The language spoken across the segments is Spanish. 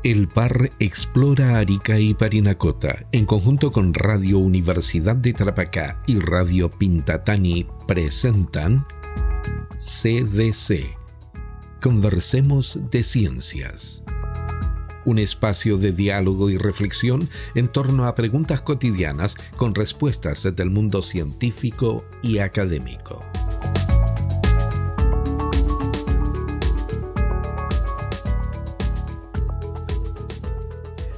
El PAR Explora Arica y Parinacota, en conjunto con Radio Universidad de Tarapacá y Radio Pintatani, presentan CDC. Conversemos de Ciencias. Un espacio de diálogo y reflexión en torno a preguntas cotidianas con respuestas del mundo científico y académico.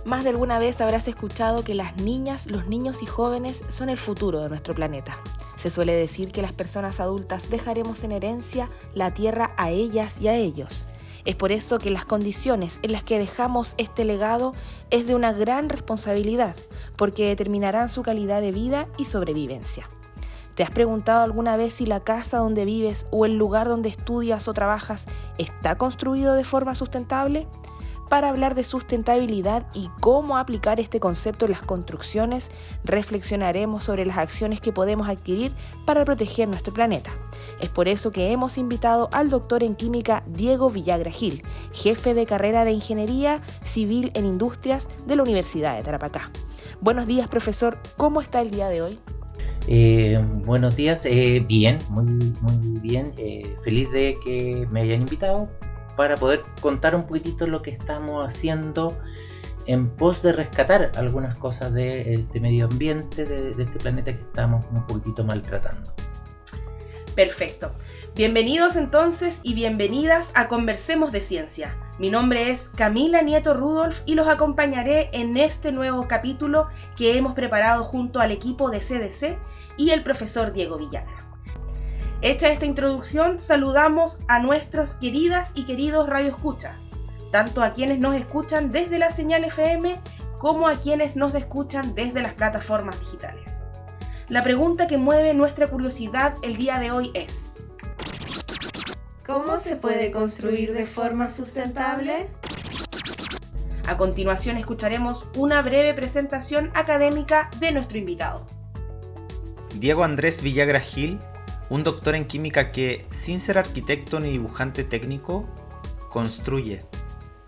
Más de alguna vez habrás escuchado que las niñas, los niños y jóvenes son el futuro de nuestro planeta. Se suele decir que las personas adultas dejaremos en herencia la Tierra a ellas y a ellos. Es por eso que las condiciones en las que dejamos este legado es de una gran responsabilidad, porque determinarán su calidad de vida y sobrevivencia. ¿Te has preguntado alguna vez si la casa donde vives o el lugar donde estudias o trabajas está construido de forma sustentable? Para hablar de sustentabilidad y cómo aplicar este concepto en las construcciones, reflexionaremos sobre las acciones que podemos adquirir para proteger nuestro planeta. Es por eso que hemos invitado al doctor en química Diego Villagra Gil, jefe de carrera de Ingeniería Civil en Industrias de la Universidad de Tarapacá. Buenos días, profesor. ¿Cómo está el día de hoy? Buenos días. Bien, muy bien. Feliz de que me hayan invitado para poder contar un poquitito lo que estamos haciendo en pos de rescatar algunas cosas de este medio ambiente, de este planeta que estamos un poquitito maltratando. Perfecto. Bienvenidos entonces y bienvenidas a Conversemos de Ciencia. Mi nombre es Camila Nieto Rudolph y los acompañaré en este nuevo capítulo que hemos preparado junto al equipo de CDC y el profesor Diego Villagra. Hecha esta introducción, saludamos a nuestros queridas y queridos radioescuchas, tanto a quienes nos escuchan desde la señal FM como a quienes nos escuchan desde las plataformas digitales. La pregunta que mueve nuestra curiosidad el día de hoy es: ¿cómo se puede construir de forma sustentable? A continuación escucharemos una breve presentación académica de nuestro invitado. Diego Andrés Villagra Gil, un doctor en química que, sin ser arquitecto ni dibujante técnico, construye.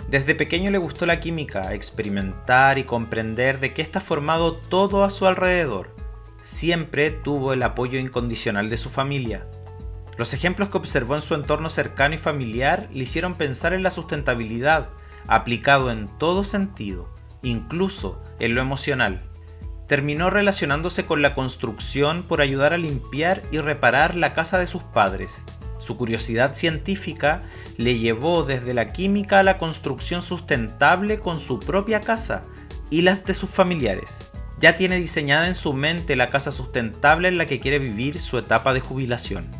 Desde pequeño le gustó la química, experimentar y comprender de qué está formado todo a su alrededor. Siempre tuvo el apoyo incondicional de su familia. Los ejemplos que observó en su entorno cercano y familiar le hicieron pensar en la sustentabilidad, aplicado en todo sentido, incluso en lo emocional. Terminó relacionándose con la construcción por ayudar a limpiar y reparar la casa de sus padres. Su curiosidad científica le llevó desde la química a la construcción sustentable con su propia casa y las de sus familiares. Ya tiene diseñada en su mente la casa sustentable en la que quiere vivir su etapa de jubilación.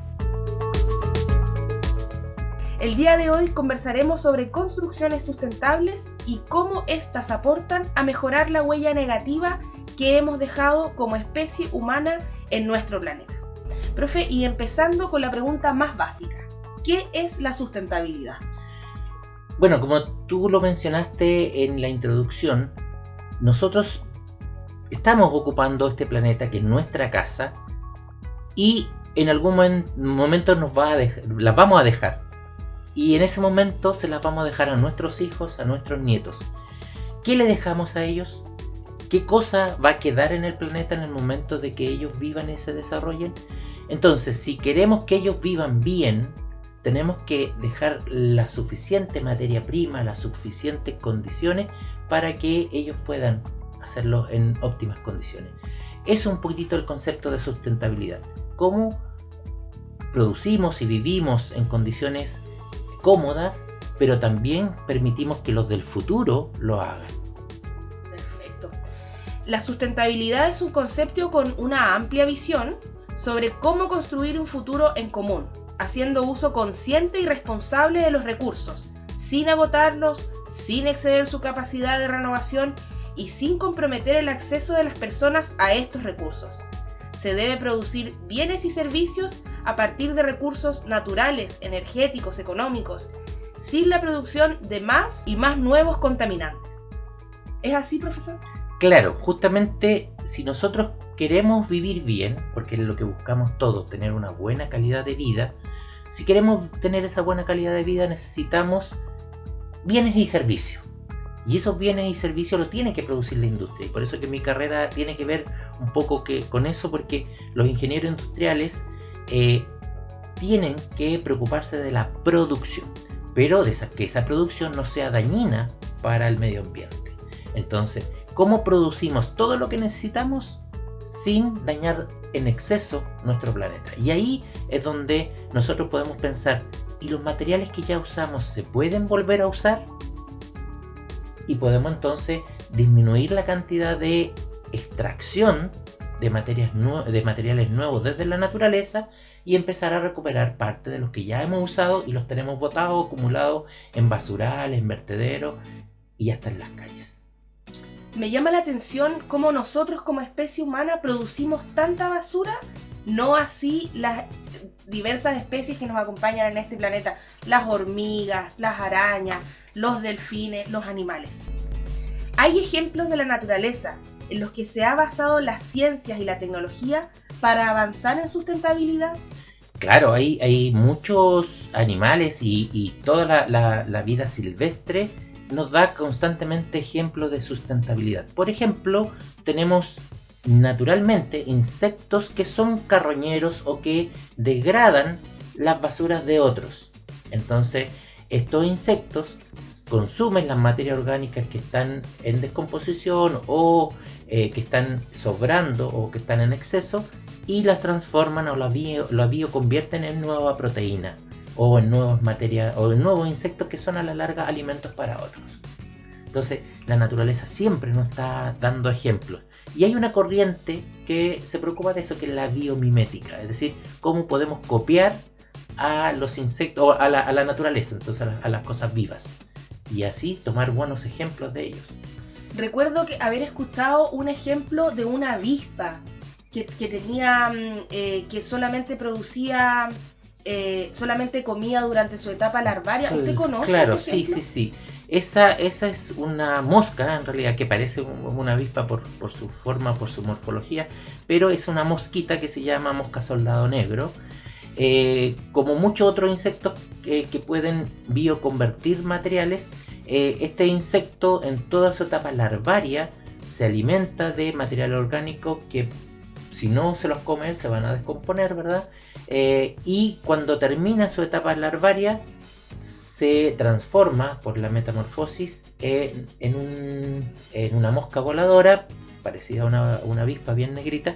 El día de hoy conversaremos sobre construcciones sustentables y cómo éstas aportan a mejorar la huella negativa que hemos dejado como especie humana en nuestro planeta. Profe, y empezando con la pregunta más básica, ¿qué es la sustentabilidad? Bueno, como tú lo mencionaste en la introducción, nosotros estamos ocupando este planeta que es nuestra casa y en algún momento las vamos a dejar. Y en ese momento se las vamos a dejar a nuestros hijos, a nuestros nietos. ¿Qué le dejamos a ellos? ¿Qué cosa va a quedar en el planeta en el momento de que ellos vivan y se desarrollen? Entonces, si queremos que ellos vivan bien, tenemos que dejar la suficiente materia prima, las suficientes condiciones para que ellos puedan hacerlo en óptimas condiciones. Es un poquitito el concepto de sustentabilidad. Cómo producimos y vivimos en condiciones cómodas, pero también permitimos que los del futuro lo hagan. Perfecto. La sustentabilidad es un concepto con una amplia visión sobre cómo construir un futuro en común, haciendo uso consciente y responsable de los recursos, sin agotarlos, sin exceder su capacidad de renovación y sin comprometer el acceso de las personas a estos recursos. Se debe producir bienes y servicios a partir de recursos naturales, energéticos, económicos, sin la producción de más y más nuevos contaminantes. ¿Es así, profesor? Claro, justamente si nosotros queremos vivir bien, porque es lo que buscamos todos, tener una buena calidad de vida, si queremos tener esa buena calidad de vida necesitamos bienes y servicios. Y esos bienes y servicios lo tiene que producir la industria. Y por eso que mi carrera tiene que ver un poco con eso, porque los ingenieros industriales tienen que preocuparse de la producción, pero que esa producción no sea dañina para el medio ambiente. Entonces, ¿cómo producimos todo lo que necesitamos sin dañar en exceso nuestro planeta? Y ahí es donde nosotros podemos pensar, ¿y los materiales que ya usamos se pueden volver a usar? Y podemos entonces disminuir la cantidad de extracción de materiales nuevos desde la naturaleza y empezar a recuperar parte de los que ya hemos usado y los tenemos botados, acumulados en basurales, en vertederos y hasta en las calles. Me llama la atención cómo nosotros como especie humana producimos tanta basura, no así las diversas especies que nos acompañan en este planeta, las hormigas, las arañas, los delfines, los animales. Hay ejemplos de la naturaleza en los que se ha basado las ciencias y la tecnología para avanzar en sustentabilidad. Claro, hay muchos animales y toda la vida silvestre nos da constantemente ejemplos de sustentabilidad. Por ejemplo, tenemos naturalmente insectos que son carroñeros o que degradan las basuras de otros. Entonces, estos insectos consumen las materias orgánicas que están en descomposición o que están sobrando o que están en exceso y las transforman o la bioconvierten en nueva proteína o en nuevas materias o en nuevos insectos que son a la larga alimentos para otros. Entonces, la naturaleza siempre nos está dando ejemplos. Y hay una corriente que se preocupa de eso, que es la biomimética, es decir, cómo podemos copiar a los insectos o a la naturaleza, entonces a las cosas vivas, y así tomar buenos ejemplos de ellos. Recuerdo haber escuchado un ejemplo de una avispa que tenía que solamente producía solamente comía durante su etapa larvaria. ¿Usted conoce Claro, ese ejemplo? sí. Esa es una mosca, en realidad, que parece una avispa por su forma, por su morfología, pero es una mosquita que se llama mosca soldado negro. Como muchos otros insectos que pueden bioconvertir materiales, este insecto en toda su etapa larvaria se alimenta de material orgánico que, si no se los come, se van a descomponer, ¿verdad? Y cuando termina su etapa larvaria, se transforma por la metamorfosis en una mosca voladora, parecida a una avispa bien negrita,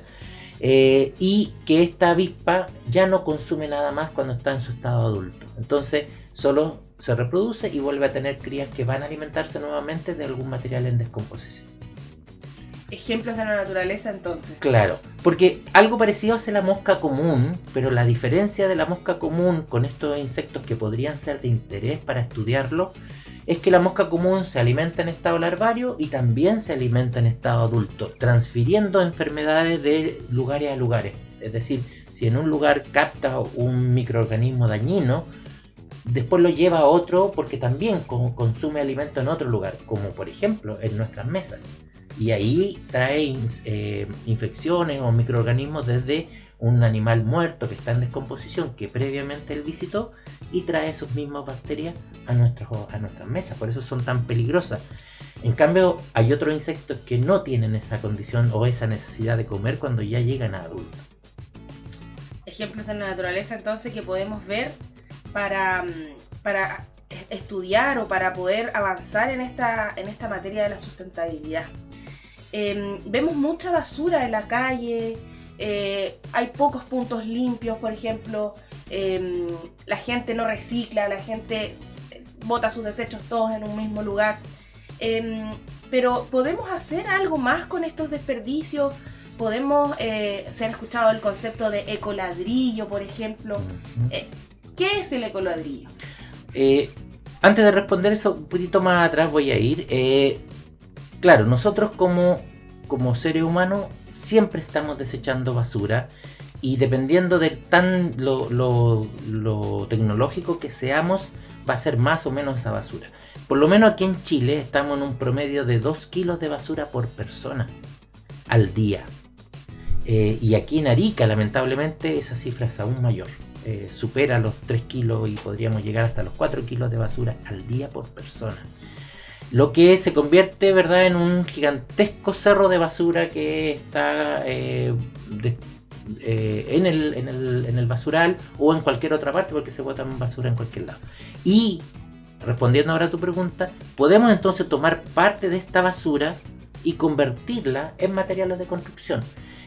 y que esta avispa ya no consume nada más cuando está en su estado adulto. Entonces solo se reproduce y vuelve a tener crías que van a alimentarse nuevamente de algún material en descomposición. Ejemplos de la naturaleza, entonces. Claro, porque algo parecido hace la mosca común, pero la diferencia de la mosca común con estos insectos que podrían ser de interés para estudiarlo es que la mosca común se alimenta en estado larvario y también se alimenta en estado adulto, transfiriendo enfermedades de lugares a lugares. Es decir, si en un lugar capta un microorganismo dañino, después lo lleva a otro porque también consume alimento en otro lugar, como por ejemplo en nuestras mesas. Y ahí trae infecciones o microorganismos desde un animal muerto que está en descomposición que previamente él visitó y trae sus mismas bacterias a nuestras mesas. Por eso son tan peligrosas. En cambio, hay otros insectos que no tienen esa condición o esa necesidad de comer cuando ya llegan a adultos. Ejemplos de la naturaleza, entonces, que podemos ver para estudiar o para poder avanzar en esta materia de la sustentabilidad. Vemos mucha basura en la calle, hay pocos puntos limpios, por ejemplo, la gente no recicla, la gente bota sus desechos todos en un mismo lugar, pero ¿podemos hacer algo más con estos desperdicios? Se han escuchado el concepto de ecoladrillo, por ejemplo. ¿Qué es el ecoladrillo? Antes de responder eso, un poquito más atrás voy a ir. Claro, nosotros como seres humanos siempre estamos desechando basura y dependiendo de lo tecnológico que seamos, va a ser más o menos esa basura. Por lo menos aquí en Chile estamos en un promedio de 2 kilos de basura por persona al día. Y aquí en Arica, lamentablemente, esa cifra es aún mayor. Supera los 3 kilos y podríamos llegar hasta los 4 kilos de basura al día por persona. lo que se convierte, ¿verdad?, en un gigantesco cerro de basura que está en el basural o en cualquier otra parte, porque se bota basura en cualquier lado. Y respondiendo ahora a tu pregunta, podemos entonces tomar parte de esta basura y convertirla en materiales de construcción.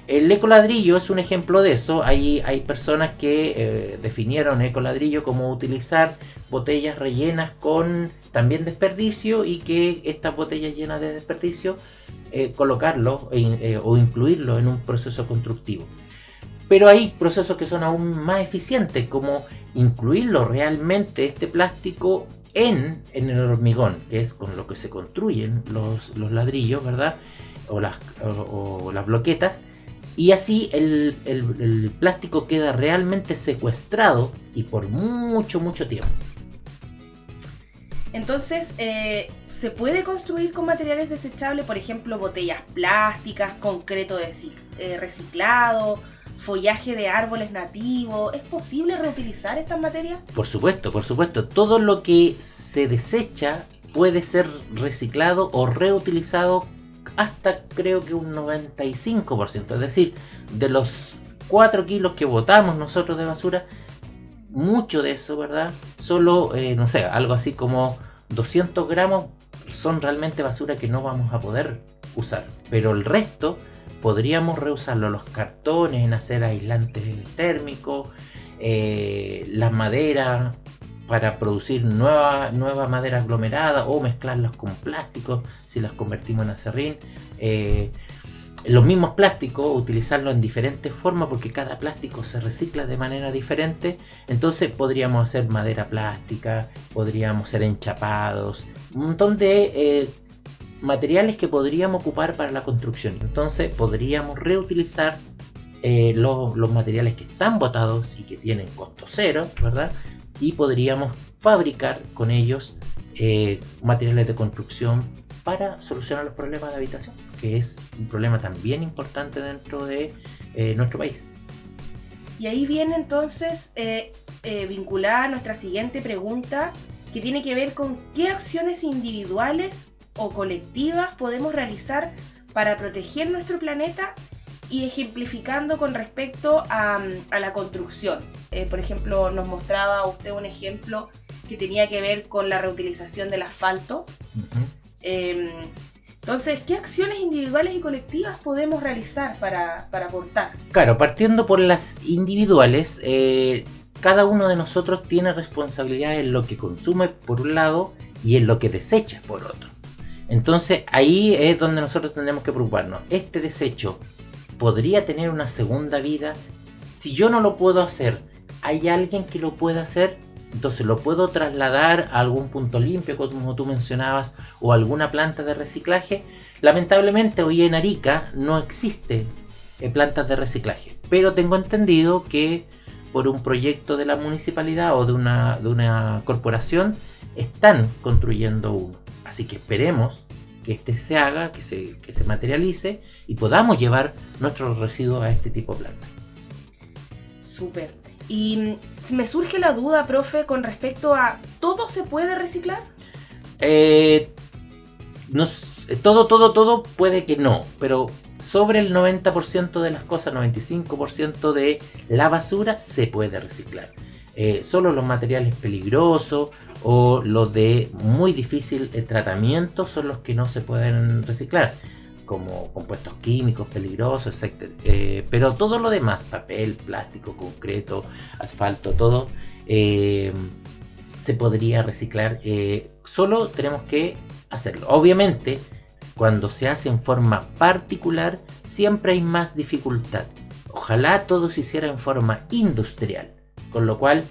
El ecoladrillo es un ejemplo de eso. Hay personas que definieron ecoladrillo como utilizar botellas rellenas con también desperdicio, y que estas botellas llenas de desperdicio colocarlo o incluirlo en un proceso constructivo. Pero hay procesos que son aún más eficientes, como incluirlo realmente este plástico en el hormigón, que es con lo que se construyen los ladrillos, ¿verdad? O las bloquetas. Y así el plástico queda realmente secuestrado y por mucho, mucho tiempo. Entonces, ¿se puede construir con materiales desechables? Por ejemplo, botellas plásticas, concreto reciclado, follaje de árboles nativos. ¿Es posible reutilizar estas materias? Por supuesto, por supuesto. Todo lo que se desecha puede ser reciclado o reutilizado hasta creo que un 95%. Es decir, de los 4 kilos que botamos nosotros de basura, mucho de eso, ¿verdad? Solo, no sé, algo así como 200 gramos son realmente basura que no vamos a poder usar. Pero el resto podríamos reusarlo, los cartones en hacer aislantes térmicos, las maderas para producir nueva madera aglomerada, o mezclarlas con plásticos si las convertimos en acerrín. Los mismos plásticos, utilizarlos en diferentes formas, porque cada plástico se recicla de manera diferente. Entonces podríamos hacer madera plástica, podríamos hacer enchapados, un montón de materiales que podríamos ocupar para la construcción. Entonces podríamos reutilizar los materiales que están botados y que tienen costo cero, ¿verdad? Y podríamos fabricar con ellos materiales de construcción para solucionar los problemas de habitación, que es un problema también importante dentro de nuestro país. Y ahí viene entonces vinculada a nuestra siguiente pregunta, que tiene que ver con qué acciones individuales o colectivas podemos realizar para proteger nuestro planeta, y ejemplificando con respecto a la construcción. Por ejemplo, nos mostraba usted un ejemplo que tenía que ver con la reutilización del asfalto. Entonces, ¿qué acciones individuales y colectivas podemos realizar para aportar? Claro, partiendo por las individuales, cada uno de nosotros tiene responsabilidad en lo que consume por un lado y en lo que desecha por otro. Entonces ahí es donde nosotros tendremos que preocuparnos. Este desecho podría tener una segunda vida. Si yo no lo puedo hacer, ¿hay alguien que lo pueda hacer? Entonces lo puedo trasladar a algún punto limpio, como tú mencionabas, o alguna planta de reciclaje. Lamentablemente hoy en Arica no existe plantas de reciclaje, pero tengo entendido que por un proyecto de la municipalidad o de una corporación están construyendo uno. Así que esperemos que este se haga, que se materialice y podamos llevar nuestros residuos a este tipo de planta. Súper. Y me surge la duda, profe, con respecto a ¿todo se puede reciclar? Todo puede que no, pero sobre el 90% de las cosas, 95% de la basura se puede reciclar. Solo los materiales peligrosos o los de muy difícil tratamiento son los que no se pueden reciclar, como compuestos químicos peligrosos, etc. Pero todo lo demás, papel, plástico, concreto, asfalto, todo se podría reciclar. Solo tenemos que hacerlo. Obviamente, cuando se hace en forma particular, siempre hay más dificultad. Ojalá todo se hiciera en forma industrial, con lo cual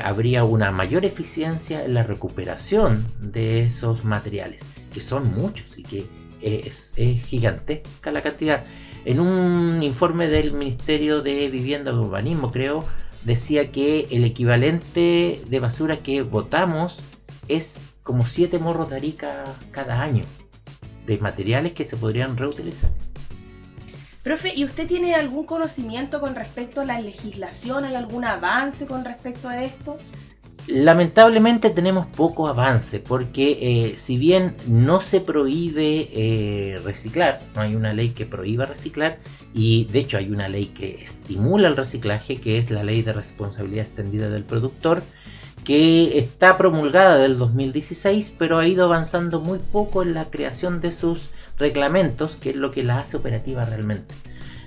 habría una mayor eficiencia en la recuperación de esos materiales, que son muchos y que es gigantesca la cantidad. En un informe del Ministerio de Vivienda y Urbanismo, creo, decía que el equivalente de basura que botamos es como 7 morros de Arica cada año, de materiales que se podrían reutilizar. Profe, ¿y usted tiene algún conocimiento con respecto a la legislación? ¿Hay algún avance con respecto a esto? Lamentablemente tenemos poco avance porque si bien no se prohíbe reciclar, no hay una ley que prohíba reciclar, y de hecho hay una ley que estimula el reciclaje, que es la Ley de Responsabilidad Extendida del Productor, que está promulgada del 2016, pero ha ido avanzando muy poco en la creación de sus reglamentos, que es lo que la hace operativa realmente.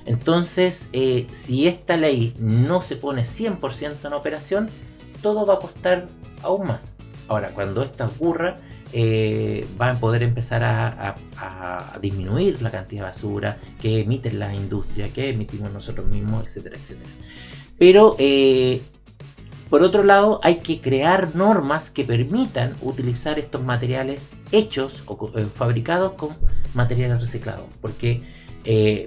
Entonces, si esta ley no se pone 100% en operación, todo va a costar aún más. Ahora, cuando esto ocurra, van a poder empezar a disminuir la cantidad de basura que emiten las industrias, que emitimos nosotros mismos, etcétera, etcétera. Pero, por otro lado, hay que crear normas que permitan utilizar estos materiales hechos o fabricados con materiales reciclados. Porque,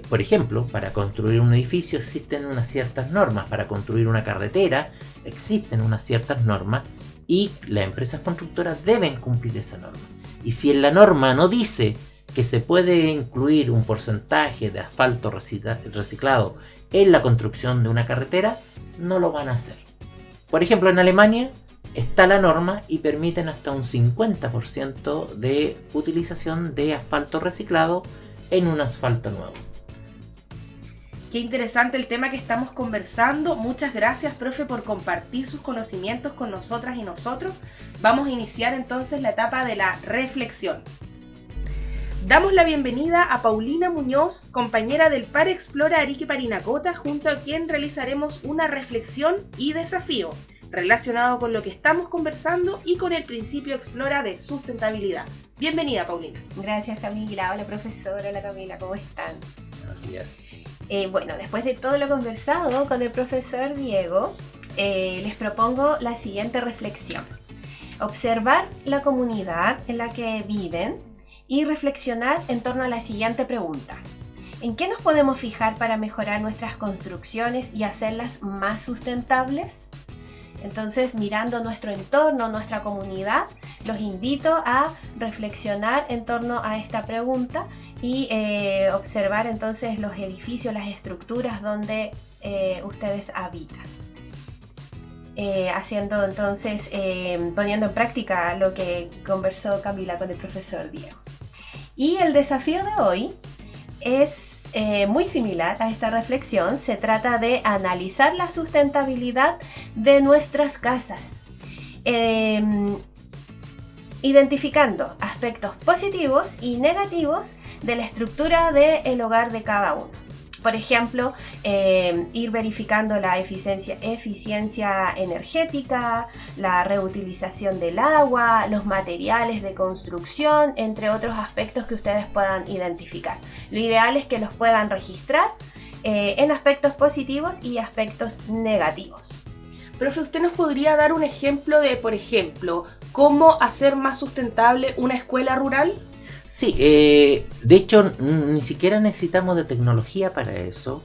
por ejemplo, para construir un edificio existen unas ciertas normas, para construir una carretera existen unas ciertas normas y las empresas constructoras deben cumplir esa norma. Y si en la norma no dice que se puede incluir un porcentaje de asfalto reciclado en la construcción de una carretera, no lo van a hacer. Por ejemplo, en Alemania está la norma y permiten hasta un 50% de utilización de asfalto reciclado en un asfalto nuevo. Qué interesante el tema que estamos conversando. Muchas gracias, profe, por compartir sus conocimientos con nosotras y nosotros. Vamos a iniciar entonces la etapa de la reflexión. Damos la bienvenida a Paulina Muñoz, compañera del Par Explora Arique Parinacota, junto a quien realizaremos una reflexión y desafío relacionado con lo que estamos conversando y con el principio Explora de sustentabilidad. Bienvenida, Paulina. Gracias, Camila. Hola, profesora. Hola, Camila. ¿Cómo están? Buenos días. Bueno, después de todo lo conversado con el profesor Diego, les propongo la siguiente reflexión. Observar la comunidad en la que viven y reflexionar en torno a la siguiente pregunta. ¿En qué nos podemos fijar para mejorar nuestras construcciones y hacerlas más sustentables? Entonces, mirando nuestro entorno, nuestra comunidad, los invito a reflexionar en torno a esta pregunta y observar entonces los edificios, las estructuras donde ustedes habitan. Haciendo entonces, poniendo en práctica lo que conversó Camila con el profesor Diego. Y el desafío de hoy es muy similar a esta reflexión. Se trata de analizar la sustentabilidad de nuestras casas, identificando aspectos positivos y negativos de la estructura del hogar de cada uno. Por ejemplo, ir verificando la eficiencia energética, la reutilización del agua, los materiales de construcción, entre otros aspectos que ustedes puedan identificar. Lo ideal es que los puedan registrar en aspectos positivos y aspectos negativos. Profe, ¿usted nos podría dar un ejemplo de, por ejemplo, cómo hacer más sustentable una escuela rural? Sí, de hecho ni siquiera necesitamos de tecnología para eso.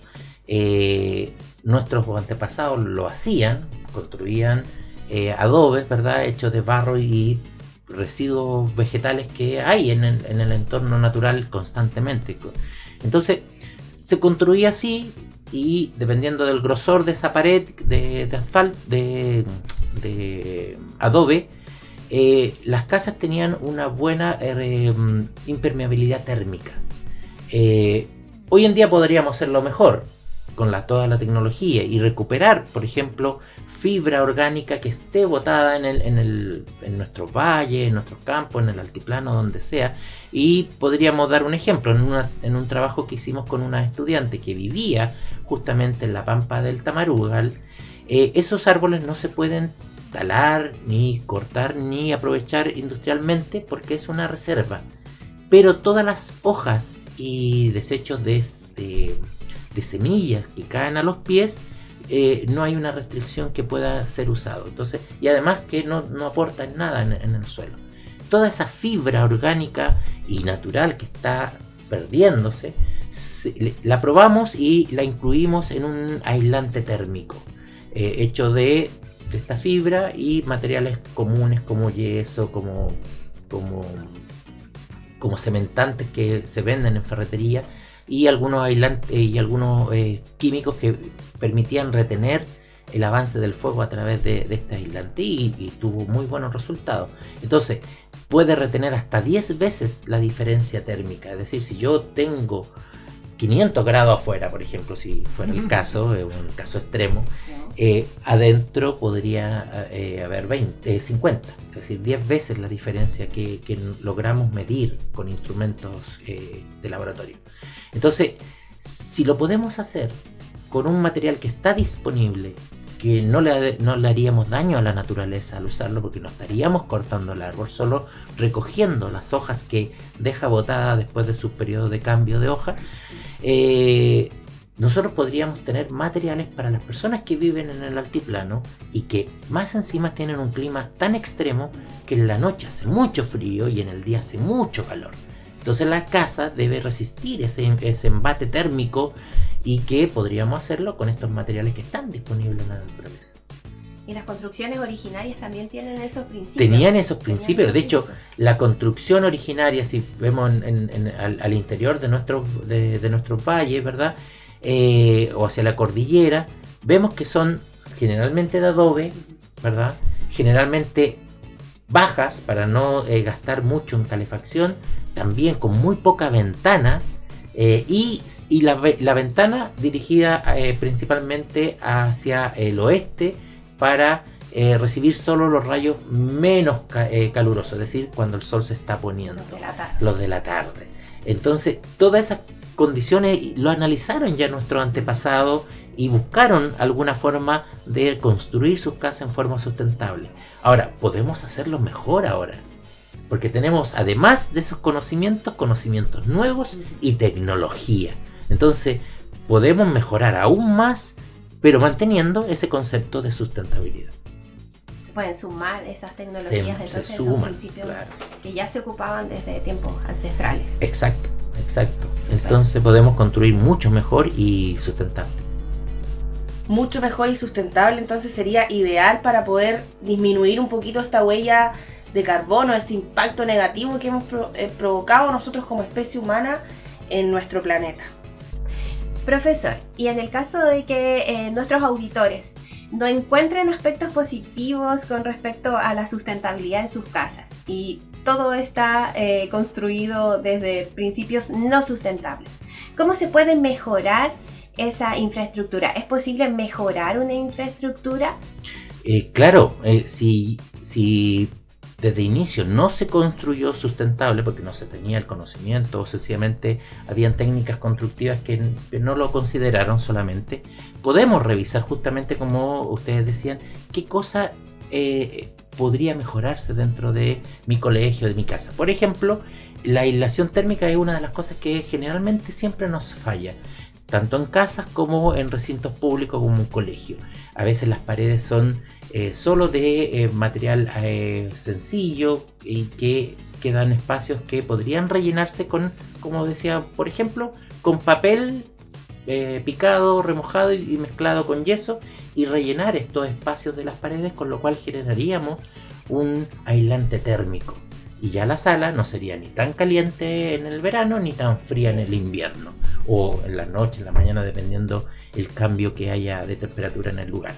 Nuestros antepasados lo hacían, construían adobes, ¿verdad?, hechos de barro y residuos vegetales que hay en el entorno natural constantemente. Entonces se construía así y dependiendo del grosor de esa pared de asfalto, de adobe, las casas tenían una buena impermeabilidad térmica. Hoy en día podríamos hacerlo mejor con toda la tecnología y recuperar, por ejemplo, fibra orgánica que esté botada en nuestros valles, en nuestros campos, en el altiplano, donde sea. Y podríamos dar un ejemplo en un trabajo que hicimos con una estudiante que vivía justamente en la pampa del Tamarugal. Esos árboles no se pueden talar, ni cortar, ni aprovechar industrialmente porque es una reserva. Pero todas las hojas y desechos de semillas que caen a los pies, no hay una restricción que pueda ser usado. Entonces, y además que no aporta nada en el suelo. Toda esa fibra orgánica y natural que está perdiéndose, la probamos y la incluimos en un aislante térmico hecho de esta fibra y materiales comunes como yeso, como cementantes que se venden en ferretería, y algunos aislantes y algunos químicos que permitían retener el avance del fuego a través de este aislante y tuvo muy buenos resultados. Entonces, puede retener hasta 10 veces la diferencia térmica. Es decir, si yo tengo 500 grados afuera, por ejemplo, si fuera el caso, un caso extremo, adentro podría haber 50, es decir, 10 veces la diferencia que logramos medir con instrumentos de laboratorio. Entonces, si lo podemos hacer con un material que está disponible, que no le haríamos daño a la naturaleza al usarlo, porque no estaríamos cortando el árbol, solo recogiendo las hojas que deja botada después de su periodo de cambio de hoja, nosotros podríamos tener materiales para las personas que viven en el altiplano y que más encima tienen un clima tan extremo que en la noche hace mucho frío y en el día hace mucho calor. Entonces la casa debe resistir ese embate térmico, y que podríamos hacerlo con estos materiales que están disponibles en la naturaleza. Y las construcciones originarias también tienen esos principios. Tenían esos principios. De hecho, la construcción originaria, si vemos al interior de nuestros valles, ¿verdad? O hacia la cordillera, vemos que son generalmente de adobe, ¿verdad? Generalmente bajas para no gastar mucho en calefacción, también con muy poca ventana, y la ventana dirigida principalmente hacia el oeste para recibir solo los rayos menos calurosos, es decir, cuando el sol se está poniendo, los de la tarde. Entonces, todas esas condiciones lo analizaron ya nuestros antepasados y buscaron alguna forma de construir sus casas en forma sustentable. Ahora, podemos hacerlo mejor ahora, porque tenemos, además de esos conocimientos nuevos y tecnología. Entonces, podemos mejorar aún más, pero manteniendo ese concepto de sustentabilidad. Se pueden sumar esas tecnologías, entonces esos principios, claro, que ya se ocupaban desde tiempos ancestrales. Exacto. Entonces podemos construir mucho mejor y sustentable. Mucho mejor y sustentable, entonces sería ideal para poder disminuir un poquito esta huella de carbono, este impacto negativo que hemos provocado nosotros como especie humana en nuestro planeta. Profesor, y en el caso de que nuestros auditores no encuentren aspectos positivos con respecto a la sustentabilidad de sus casas y todo está construido desde principios no sustentables, ¿cómo se puede mejorar esa infraestructura? ¿Es posible mejorar una infraestructura? Claro, si desde inicio no se construyó sustentable porque no se tenía el conocimiento o sencillamente habían técnicas constructivas que no lo consideraron solamente, podemos revisar justamente, como ustedes decían, qué cosa podría mejorarse dentro de mi colegio, de mi casa. Por ejemplo, la aislación térmica es una de las cosas que generalmente siempre nos falla, tanto en casas como en recintos públicos como un colegio. A veces las paredes son solo de material sencillo y que quedan espacios que podrían rellenarse con, como decía, por ejemplo, con papel picado, remojado y mezclado con yeso, y rellenar estos espacios de las paredes, con lo cual generaríamos un aislante térmico. Y ya la sala no sería ni tan caliente en el verano ni tan fría en el invierno, o en la noche, en la mañana, dependiendo el cambio que haya de temperatura en el lugar.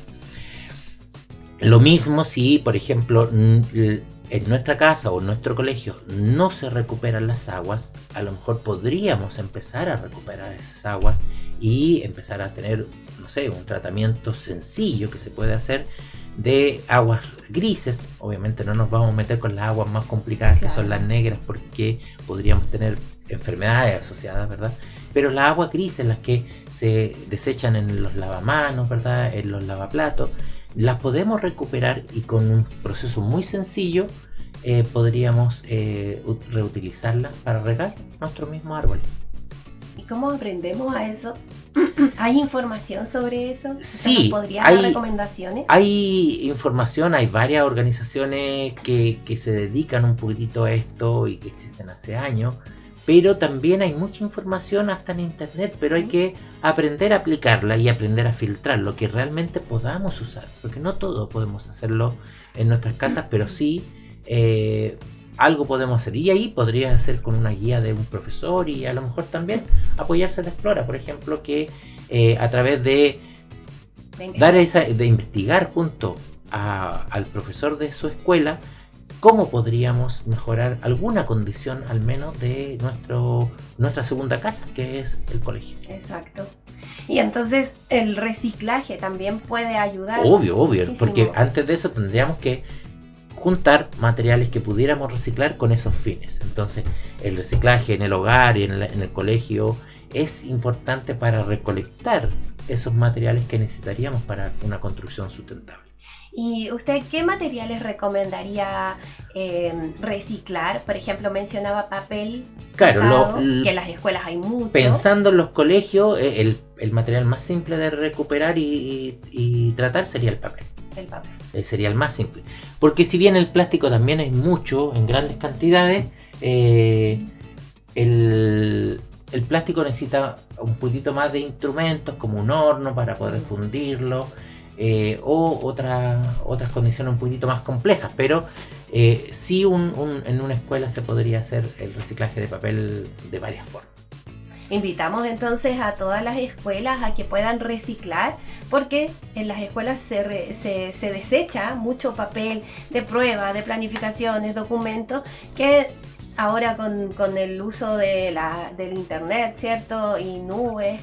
Lo mismo si, por ejemplo, en nuestra casa o en nuestro colegio no se recuperan las aguas, a lo mejor podríamos empezar a recuperar esas aguas y empezar a tener, no sé, un tratamiento sencillo que se puede hacer de aguas grises. Obviamente no nos vamos a meter con las aguas más complicadas, claro, que son las negras, porque podríamos tener enfermedades asociadas, ¿verdad? Pero las aguas grises, las que se desechan en los lavamanos, ¿verdad?, en los lavaplatos, las podemos recuperar, y con un proceso muy sencillo podríamos reutilizarlas para regar nuestros mismos árboles. ¿Y cómo aprendemos a eso? ¿Hay información sobre eso? Sí, ¿Podrías dar recomendaciones? Hay información, hay varias organizaciones que se dedican un poquitito a esto y que existen hace años, pero también hay mucha información hasta en internet, pero hay que aprender a aplicarla y aprender a filtrar lo que realmente podamos usar, porque no todo podemos hacerlo en nuestras casas, pero sí algo podemos hacer, y ahí podría ser con una guía de un profesor, y a lo mejor también apoyarse en Explora, por ejemplo, que a través de de investigar junto al profesor de su escuela cómo podríamos mejorar alguna condición al menos de nuestra segunda casa, que es el colegio. Exacto. Y entonces el reciclaje también puede ayudar. Obvio, muchísimo. Porque antes de eso tendríamos que juntar materiales que pudiéramos reciclar con esos fines. Entonces el reciclaje en el hogar y en el colegio es importante para recolectar esos materiales que necesitaríamos para una construcción sustentable. ¿Y usted qué materiales recomendaría reciclar? Por ejemplo, mencionaba papel, claro, que en las escuelas hay mucho. Pensando en los colegios, el material más simple de recuperar y tratar sería el papel. El papel. Sería el más simple. Porque si bien el plástico también es mucho, en grandes cantidades, el plástico necesita un poquito más de instrumentos, como un horno para poder fundirlo, o otras condiciones un poquito más complejas, pero sí en una escuela se podría hacer el reciclaje de papel de varias formas. Invitamos entonces a todas las escuelas a que puedan reciclar, porque en las escuelas se desecha mucho papel de prueba, de planificaciones, documentos, que ahora con el uso del internet, ¿cierto? Y nubes,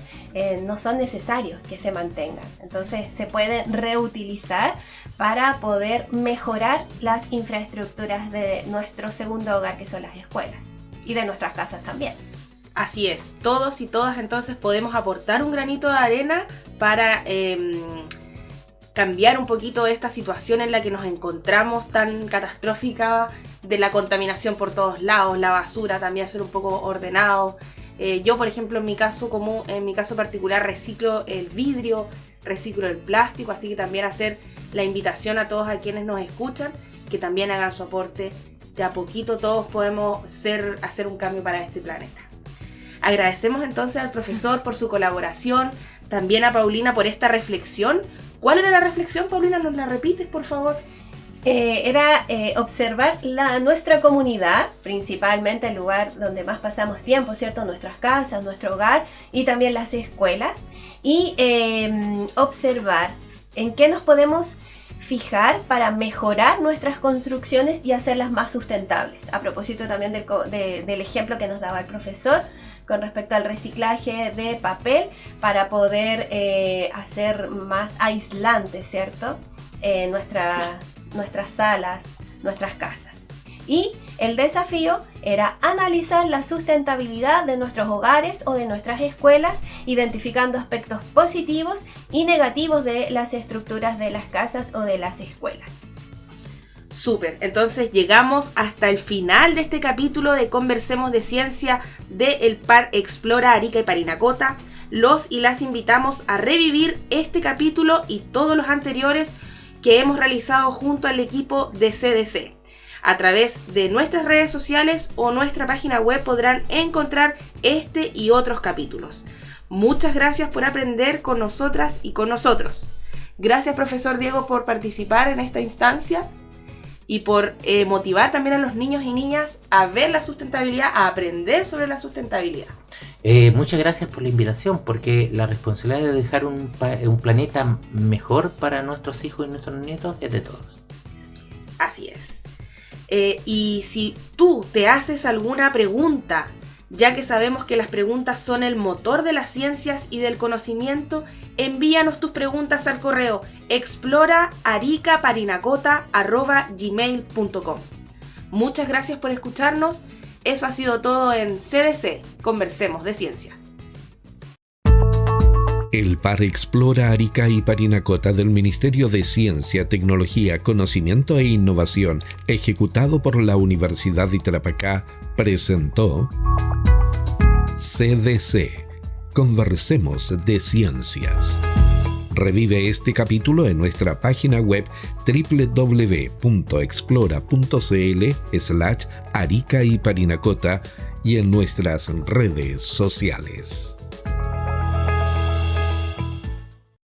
no son necesarios que se mantengan. Entonces se pueden reutilizar para poder mejorar las infraestructuras de nuestro segundo hogar, que son las escuelas, y de nuestras casas también. Así es, todos y todas entonces podemos aportar un granito de arena para cambiar un poquito esta situación en la que nos encontramos tan catastrófica, de la contaminación por todos lados, la basura, también ser un poco ordenado. Yo, por ejemplo, en mi caso particular, reciclo el vidrio, reciclo el plástico, así que también hacer la invitación a todos a quienes nos escuchan, que también hagan su aporte. De a poquito todos podemos hacer un cambio para este planeta. Agradecemos entonces al profesor por su colaboración, también a Paulina por esta reflexión. ¿Cuál era la reflexión, Paulina? ¿Nos la repites, por favor? Era observar nuestra comunidad, principalmente el lugar donde más pasamos tiempo, ¿cierto? Nuestras casas, nuestro hogar y también las escuelas. Y observar en qué nos podemos fijar para mejorar nuestras construcciones y hacerlas más sustentables. A propósito también del ejemplo que nos daba el profesor con respecto al reciclaje de papel para poder hacer más aislante, ¿cierto? Nuestras salas, nuestras casas. Y el desafío era analizar la sustentabilidad de nuestros hogares o de nuestras escuelas, identificando aspectos positivos y negativos de las estructuras de las casas o de las escuelas. Súper, entonces llegamos hasta el final de este capítulo de Conversemos de Ciencia del Par Explora Arica y Parinacota. Los y las invitamos a revivir este capítulo y todos los anteriores que hemos realizado junto al equipo de CDC. A través de nuestras redes sociales o nuestra página web podrán encontrar este y otros capítulos. Muchas gracias por aprender con nosotras y con nosotros. Gracias, profesor Diego, por participar en esta instancia y por motivar también a los niños y niñas a ver la sustentabilidad, a aprender sobre la sustentabilidad. Muchas gracias por la invitación, porque la responsabilidad de dejar un planeta mejor para nuestros hijos y nuestros nietos es de todos. Así es. Y si tú te haces alguna pregunta, ya que sabemos que las preguntas son el motor de las ciencias y del conocimiento, envíanos tus preguntas al correo exploraaricaparinacota@gmail.com. Muchas gracias por escucharnos. Eso ha sido todo en CDC, Conversemos de Ciencia. El Par Explora Arica y Parinacota del Ministerio de Ciencia, Tecnología, Conocimiento e Innovación, ejecutado por la Universidad de Tarapacá, presentó CDC, Conversemos de Ciencias. Revive este capítulo en nuestra página web www.explora.cl/Arica y Parinacota y en nuestras redes sociales.